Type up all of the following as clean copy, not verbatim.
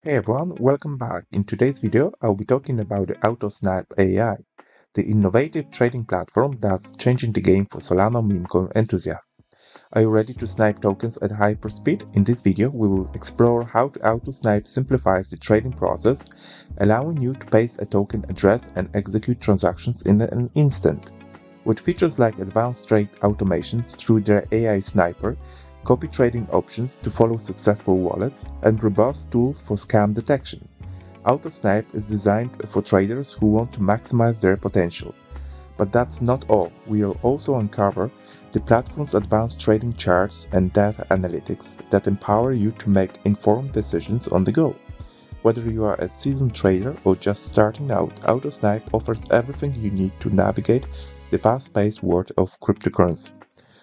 Hey everyone, welcome back. In today's video, I'll be talking about the AutoSnipe AI, the innovative trading platform that's changing the game for Solana memecoin enthusiasts. Are you ready to snipe tokens at hyperspeed? In this video, we will explore how AutoSnipe simplifies the trading process, allowing you to paste a token address and execute transactions in an instant. With features like advanced trade automation through their AI Sniper, copy trading options to follow successful wallets, and robust tools for scam detection, AutoSnipe is designed for traders who want to maximize their potential. But that's not all. We'll also uncover the platform's advanced trading charts and data analytics that empower you to make informed decisions on the go. Whether you are a seasoned trader or just starting out, AutoSnipe offers everything you need to navigate the fast-paced world of cryptocurrency.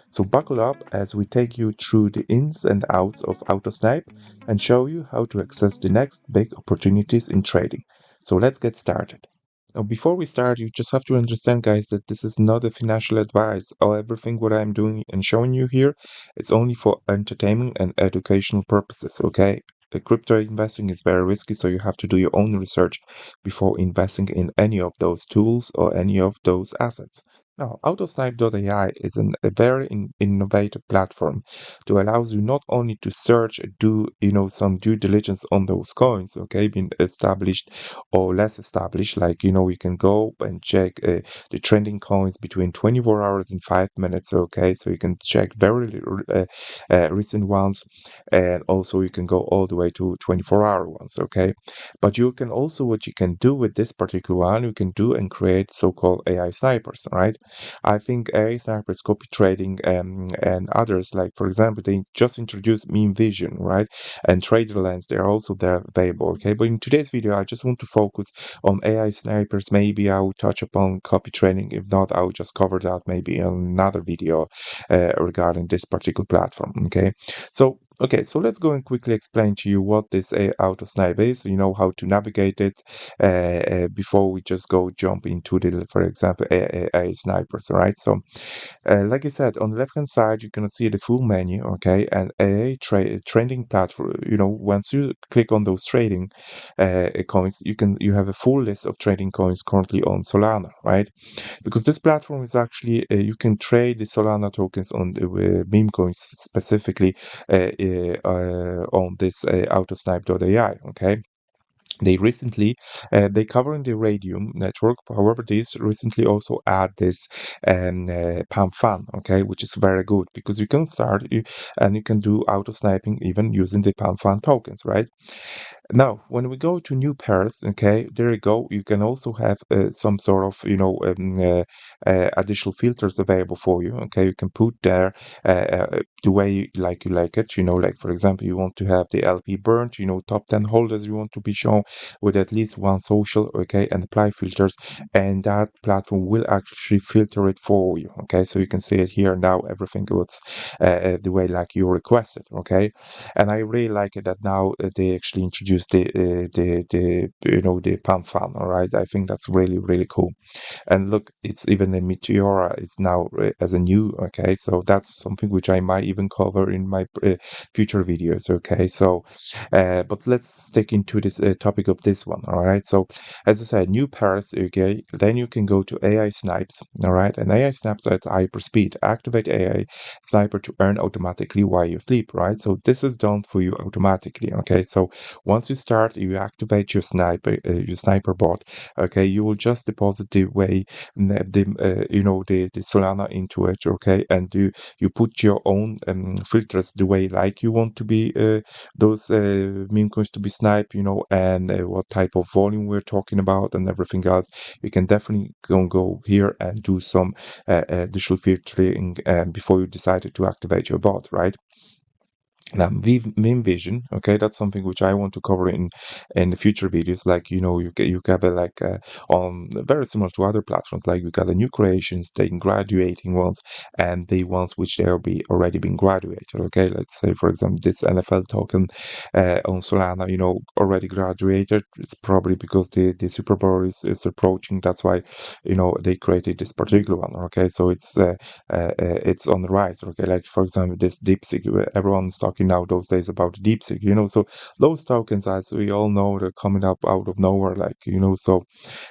So buckle up as we take you through the ins and outs of AutoSnipe and show you how to access the next big opportunities in trading. So let's get started. Now, before we start, you just have to understand, guys, that this is not a financial advice. Everything what I'm doing and showing you here, it's only for entertainment and educational purposes, okay? Crypto investing is very risky, so you have to do your own research before investing in any of those tools or any of those assets. Now, AutoSnipe AI is a very innovative platform that allows you not only to search, do some due diligence on those coins, okay, being established or less established. Like you can go and check the trending coins between 24 hours and 5 minutes, okay, so you can check very recent ones, and also you can go all the way to 24-hour ones, okay. But you can also, what you can do with this particular one, you can do and create so-called AI snipers, right? I think AI snipers, copy trading, and others, like for example, they just introduced meme vision, right? And trader lens, they're also there available, okay. But in today's video, I just want to focus on AI snipers. Maybe I will touch upon copy trading. If not, I will just cover that maybe in another video regarding this particular platform, okay. So let's go and quickly explain to you what this AutoSnipe is, how to navigate it, before we just go jump into the, for example, AI snipers, right? So, like I said, on the left-hand side, you're gonna see the full menu, okay, and trending platform. Once you click on those trading coins, you have a full list of trading coins currently on Solana, right? Because this platform is actually you can trade the Solana tokens on the meme coins specifically on this AutoSnipe AI. Okay. They cover in the Radium network. However, this recently also add this Pump Fun, okay, which is very good because you can start and you can do auto sniping even using the Pump Fun tokens, right? Now, when we go to new pairs, okay, there you go. You can also have some sort of, additional filters available for you. Okay, you can put there the way you like it. Like for example, you want to have the LP burnt. Top 10 holders you want to be shown with at least one social. Okay, and apply filters, and that platform will actually filter it for you. Okay, so you can see it here now. Everything goes the way like you requested. Okay, and I really like it that now they actually introduced the pump fan. All right, I think that's really cool. And look, it's even the Meteora is now as a new. Okay, so that's something which I might even cover in my future videos. Okay, so but let's stick into this topic of this one. All right, so as I said, new pairs. Okay, then you can go to AI snipes. All right, and AI snipes at hyperspeed. Activate AI sniper to earn automatically while you sleep, right? So this is done for you automatically. Okay, so once you start, you activate your sniper bot. Okay, you will just deposit the Solana into it. Okay, and you put your own filters the way like you want to be those meme coins to be sniped. And what type of volume we're talking about and everything else. You can definitely go here and do some additional filtering before you decided to activate your bot, right? Now, meme vision, okay, that's something which I want to cover in the future videos. Like you have on very similar to other platforms. Like we got the new creations, the graduating ones, and the ones which they are already been graduated. Okay, let's say for example this NFL token on Solana, already graduated. It's probably because the Super Bowl is approaching. That's why they created this particular one. Okay, so it's on the rise. Okay, like for example this DeepSeek, everyone's talking talking now those days about DeepSeek, so those tokens, as we all know, they're coming up out of nowhere, like, so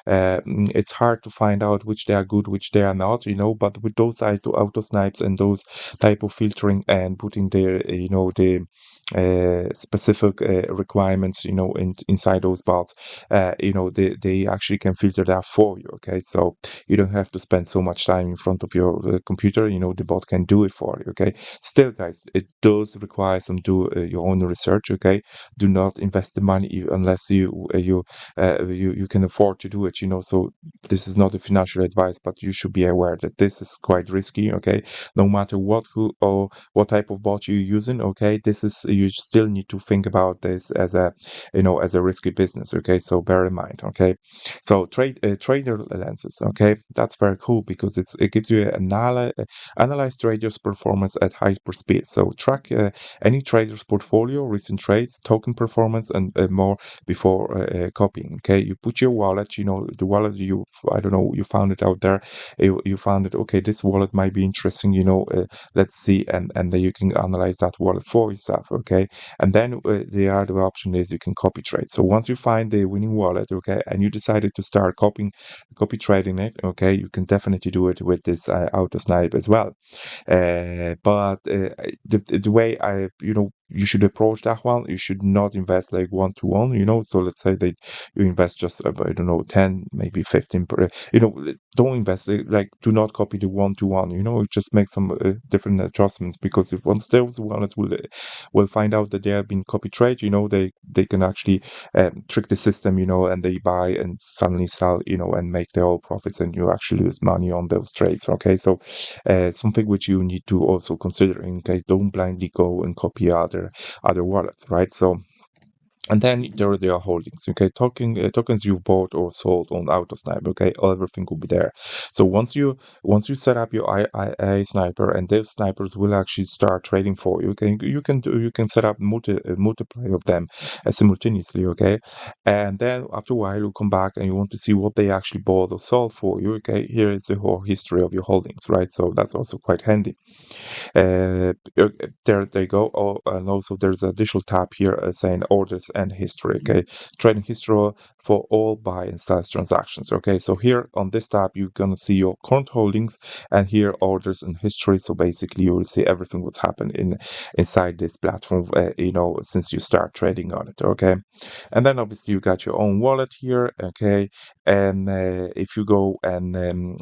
it's hard to find out which they are good, which they are not, but with those auto snipes and those type of filtering and putting their, the specific requirements, inside those bots, they actually can filter that for you. Okay, so you don't have to spend so much time in front of your computer. The bot can do it for you. Okay, still, guys, it does require some do your own research. Okay, do not invest the money unless you can afford to do it. So this is not a financial advice, but you should be aware that this is quite risky. Okay, no matter who or what type of bot you're using. Okay, this is, you still need to think about this as a risky business. Okay, so bear in mind. Okay, so trader lenses. Okay, that's very cool because it gives you analyze traders performance at hyper speed. So track any trader's portfolio, recent trades, token performance, and more before copying. Okay, you put your wallet, the wallet I don't know, you found it out there, you found it. Okay, this wallet might be interesting, let's see, and then you can analyze that wallet for yourself. Okay, and then the other option is you can copy trade. So once you find the winning wallet, okay, and you decided to start copy trading it, okay, you can definitely do it with this AutoSnipe as well. But the way you should approach that one, you should not invest like 1 to 1, so let's say that you invest just I don't know, 10, maybe 15 per, don't invest like, do not copy the 1 to 1, just make some different adjustments, because if once those wallets will find out that they have been copy trade, they can actually trick the system, and they buy and suddenly sell, and make their own profits, and you actually lose money on those trades. Okay, so something which you need to also consider. Okay, don't blindly go and copy other wallets, right? So, and then there are their holdings. Okay, tokens you've bought or sold on AutoSnipe. Okay, everything will be there. So once you set up your AI sniper, and those snipers will actually start trading for you. Okay, you can set up multiply of them simultaneously. Okay, and then after a while you come back and you want to see what they actually bought or sold for you. Okay, here is the whole history of your holdings, right? So that's also quite handy. There they go. Oh, and also there's an additional tab here saying orders and history. Okay, trading history for all buy and sell transactions. Okay, so here on this tab you're gonna see your current holdings, and here orders and history. So basically you will see everything what's happened inside this platform. Since you start trading on it. Okay, and then obviously you got your own wallet here. Okay, and if you go and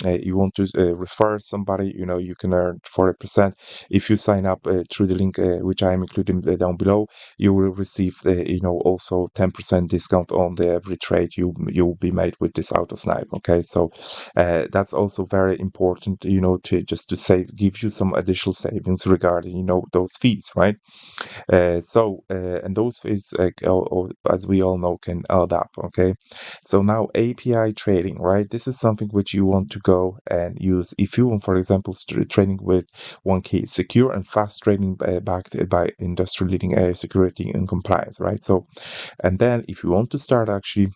you want to refer somebody, you can earn 40%. If you sign up through the link which I am including down below, you will receive also 10% discount on the every trade you will be made with this AutoSnipe. Okay, so that's also very important, to save, give you some additional savings regarding those fees, right? And those fees, as we all know, can add up. Okay, so now API trading, right? This is something which you want to go and use if you want, for example, trading with one key, secure and fast trading backed by industry leading security and compliance, right? So, and then if you want to start actually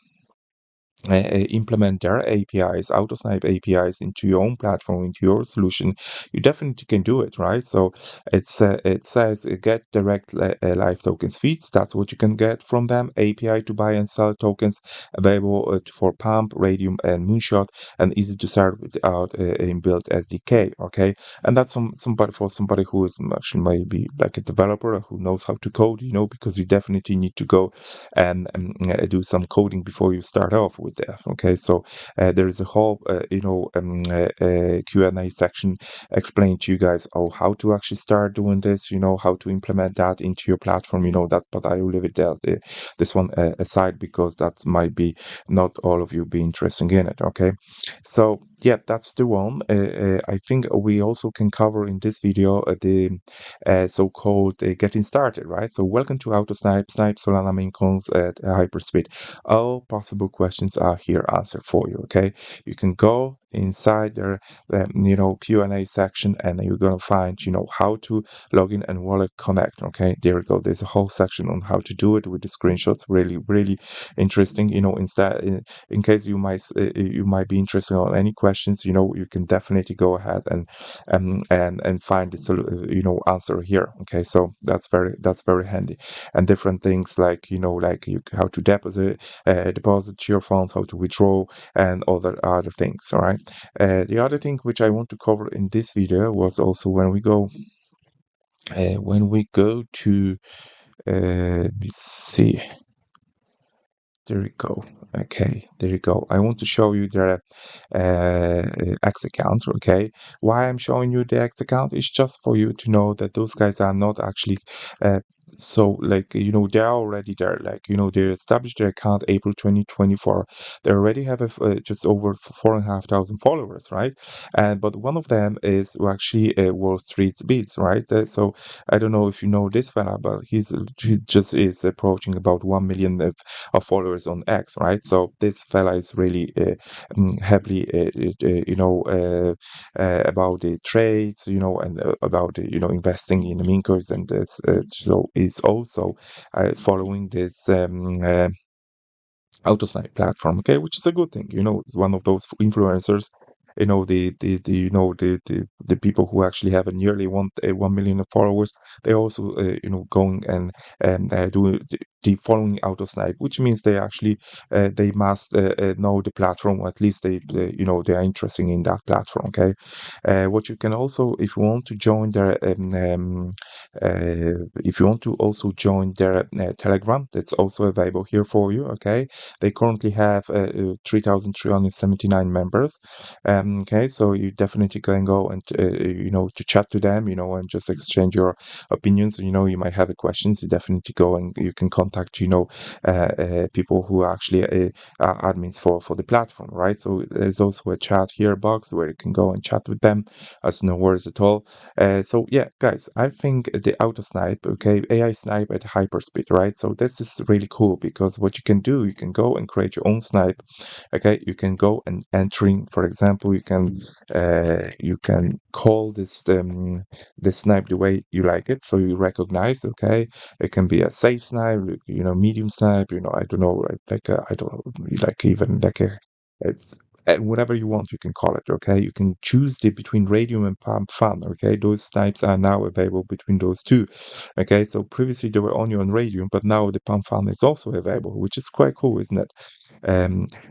implement their APIs, AutoSnipe APIs, into your own platform, into your solution, you definitely can do it, right? So it says get direct live tokens feeds. That's what you can get from them. API to buy and sell tokens available for Pump, Radium, and Moonshot, and easy to start without inbuilt SDK. Okay, and that's somebody who is actually maybe like a developer who knows how to code, because you definitely need to go and do some coding before you start off with that. Okay, so there is a whole Q&A section explained to you guys how to actually start doing this, how to implement that into your platform, that, but I will leave it there, this one aside, because that might be not all of you be interested in it. Okay, so yeah, that's the one. I think we also can cover in this video the so-called getting started, right? So welcome to AutoSnipe, Snipe Solana main cons at hyperspeed. All possible questions are here answered for you. Okay, you can go inside their Q&A section, and you're gonna find how to log in and wallet connect. Okay, there we go. There's a whole section on how to do it with the screenshots. Really, really interesting. Instead, in case you might be interested on any questions, you can definitely go ahead and find the answer here. Okay, so that's very handy. And different things like how to deposit your funds, how to withdraw, and other things. All right. The other thing which I want to cover in this video was also when we go to let's see. There you go. Okay, there you go. I want to show you the X account. Okay, why I'm showing you the X account is just for you to know that those guys are not actually so they're already there. They established their account April 2024. They already have just over 4,500 followers, right? And but one of them is actually Wall Street Beats, right? So I don't know if you know this fella, but he just is approaching about 1 million of followers on X, right? So this fella is really heavily, about the trades, and about investing in the meme coins, and this. So is also following this. AutoSnipe platform, okay, which is a good thing. It's one of those influencers. The people who actually have a nearly 1 million of followers. They're also going and do the following AutoSnipe, which means they actually they must know the platform, or at least they are interested in that platform. Okay, what you can also, if you want to join their if you want to also join their Telegram, that's also available here for you. Okay, they currently have 3,379 members. Okay, so you definitely can go and to chat to them, and just exchange your opinions. You might have questions. You definitely go and you can contact people who are actually are admins for the platform, right? So there's also a chat here box where you can go and chat with them. As no worries at all. So yeah, guys, I think the AutoSnipe, okay, AI snipe at hyperspeed, right? So this is really cool because what you can do, you can go and create your own snipe. Okay, you can go and entering, for example, you can call this snipe the way you like it, so you recognize. Okay, it can be a safe snipe, medium snipe. I don't know, I don't know, like even like a it's whatever you want, you can call it. Okay, you can choose between radium and pump fun. Okay, those snipes are now available between those two. Okay, so previously they were only on radium, but now the pump fun is also available, which is quite cool, isn't it?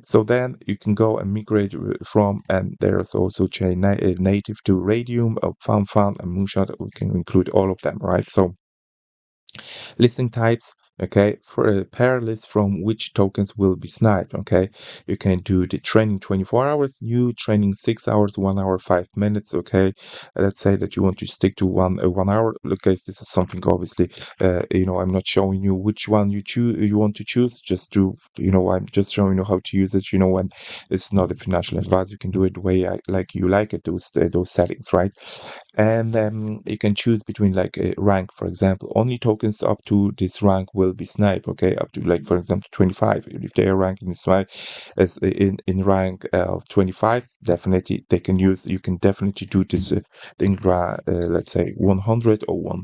So then you can go and migrate from, and there's also chain native to radium, pump fun, and moonshot. We can include all of them, right? So listing types, okay, for a pair list from which tokens will be sniped. Okay, you can do the training 24 hours, new training 6 hours, 1 hour, 5 minutes. Okay, let's say that you want to stick to 1 hour. Look, guys, this is something obviously I'm not showing you which one you want to choose. Just to I'm just showing you how to use it. When it's not a financial advice, you can do it the way you like it, those settings, right? And you can choose between like a rank. For example, only tokens up to this rank will be sniped. Okay, up to, like, for example, 25. If they are ranking snipe as in rank of 25, definitely they can use. You can definitely do this thing. Let's say 100 or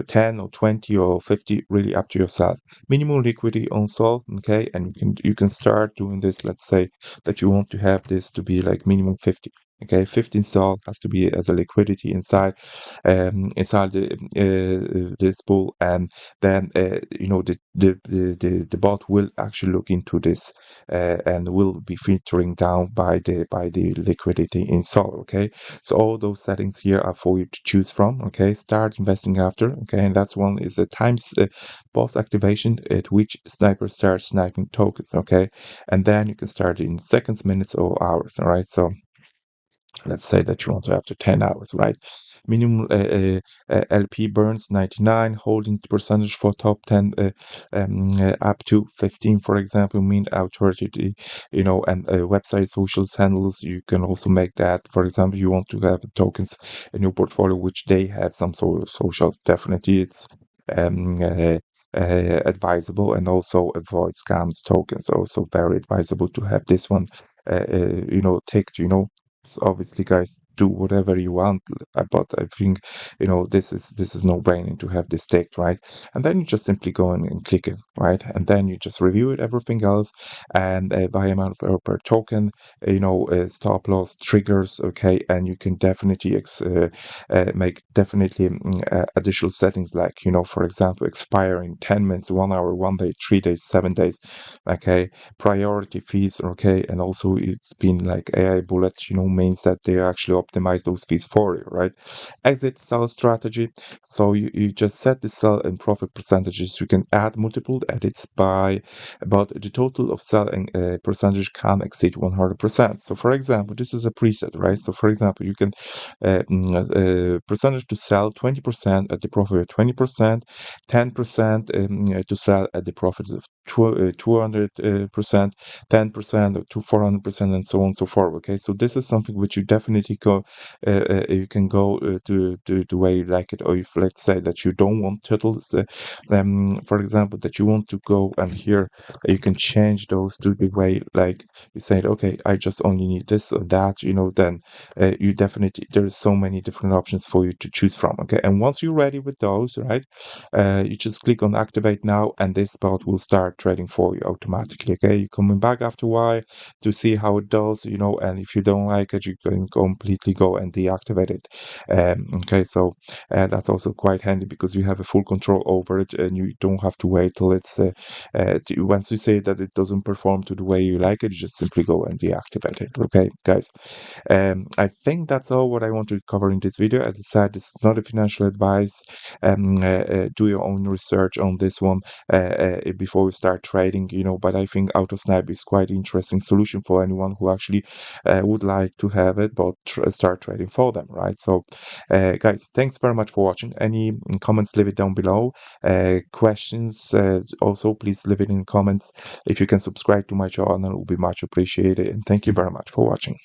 10 or 20 or 50, really up to yourself. Minimum liquidity on Sol. Okay, and you can start doing this. Let's say that you want to have this to be like minimum 50. Okay, 15 Sol has to be as a liquidity inside this pool, and then the bot will actually look into this and will be filtering down by the liquidity in Sol. Okay, so all those settings here are for you to choose from. Okay, start investing after. Okay, and that's one is the times boss activation at which sniper starts sniping tokens. Okay, and then you can start in seconds, minutes, or hours. All right, so let's say that you want to have to 10 hours, right? Minimum LP burns 99, holding the percentage for top 10 up to 15, for example, mean authority, and website socials handles. You can also make that, for example, you want to have tokens in your portfolio, which they have some socials. Definitely, it's advisable, and also avoid scams tokens. Also very advisable to have this one ticked, So obviously, guys, do whatever you want, but I think this is no brainer to have this ticked, right? And then you just simply go in and click it, right? And then you just review it, everything else, and by amount per token, stop loss triggers, okay, and you can definitely make definitely additional settings, like for example, expire in 10 minutes, 1 hour, 1 day, 3 days, 7 days, okay, priority fees, okay, and also it's been like AI bullets, means that they actually optimize those fees for you, right? Exit sell strategy. So you just set the sell and profit percentages. You can add multiple edits but the total of selling percentage can exceed 100%. So for example, this is a preset, right? So for example, you can percentage to sell 20% at the profit of 20%, 10% to sell at the profit of 200%, 10% to 400%, and so on and so forth. Okay, so this is something which you definitely you can go to the way you like it, or if let's say that you don't want totals, for example, that you want to go and here you can change those to the way like you said, okay, I just only need this or that, then you definitely, there's so many different options for you to choose from. Okay, and once you're ready with those, right, you just click on activate now, and this bot will start trading for you automatically. Okay, you're coming back after a while to see how it does, and if you don't like it, you can completely go and deactivate it. Okay, so that's also quite handy because you have a full control over it, and you don't have to wait till it's once you say that it doesn't perform to the way you like it, you just simply go and deactivate it. Okay, guys. I think that's all what I want to cover in this video. As I said, this is not a financial advice. Do your own research on this one before you start trading, but I think AutoSnipe is quite an interesting solution for anyone who actually would like to have it, but start trading for them, right? So, guys, thanks very much for watching. Any comments, leave it down below. Questions, also, please leave it in the comments. If you can subscribe to my channel, it will be much appreciated. And thank you very much for watching.